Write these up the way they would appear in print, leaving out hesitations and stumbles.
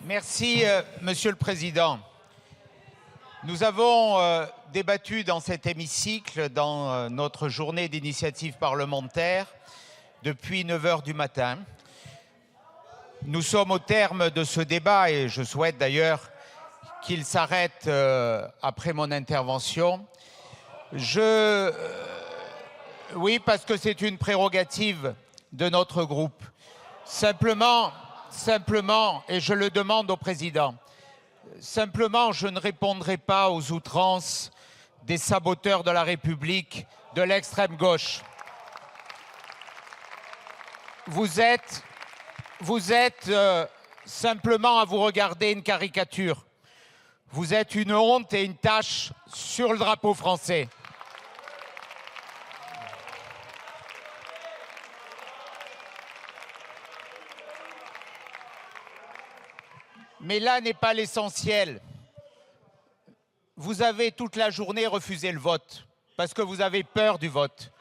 Merci, Monsieur le Président. Nous avons débattu dans cet hémicycle, dans notre journée d'initiative parlementaire, depuis 9 h du matin. Nous sommes au terme de ce débat et je souhaite d'ailleurs qu'il s'arrête après mon intervention. Oui, parce que c'est une prérogative de notre groupe. Simplement, et je le demande au Président, simplement, je ne répondrai pas aux outrances des saboteurs de la République de l'extrême gauche. Vous êtes simplement à vous regarder une caricature. Vous êtes une honte et une tache sur le drapeau français. Mais là n'est pas l'essentiel. Vous avez toute la journée refusé le vote parce que vous avez peur du vote.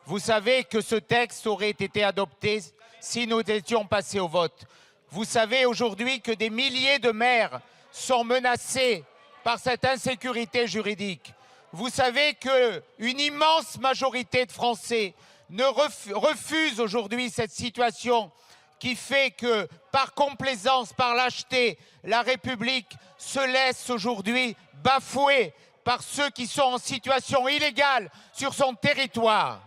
Vous savez que ce texte aurait été adopté si nous étions passés au vote. Vous savez aujourd'hui que des milliers de maires sont menacés par cette insécurité juridique. Vous savez qu'une immense majorité de Français refuse aujourd'hui cette situation qui fait que, par complaisance, par lâcheté, la République se laisse aujourd'hui bafouer par ceux qui sont en situation illégale sur son territoire.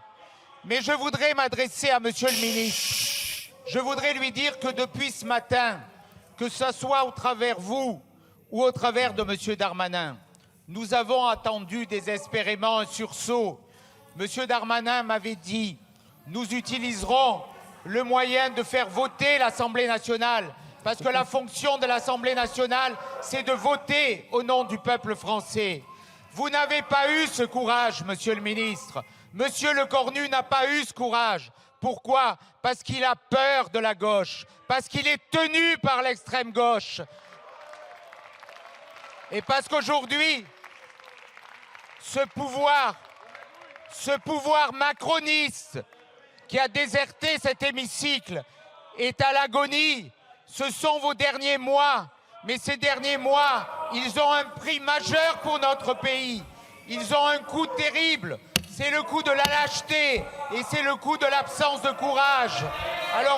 Mais je voudrais m'adresser à Monsieur le ministre. Je voudrais lui dire que depuis ce matin, que ce soit au travers vous ou au travers de Monsieur Darmanin, nous avons attendu désespérément un sursaut. Monsieur Darmanin m'avait dit « Nous utiliserons le moyen de faire voter l'Assemblée nationale, parce que la fonction de l'Assemblée nationale, c'est de voter au nom du peuple français. » Vous n'avez pas eu ce courage, Monsieur le ministre. Monsieur Lecornu n'a pas eu ce courage. Pourquoi? Parce qu'il a peur de la gauche, parce qu'il est tenu par l'extrême gauche. Et parce qu'aujourd'hui, ce pouvoir macroniste qui a déserté cet hémicycle est à l'agonie. Ce sont vos derniers mois. Mais ces derniers mois, ils ont un prix majeur pour notre pays. Ils ont un coût terrible. C'est le coût de la lâcheté et c'est le coût de l'absence de courage. Alors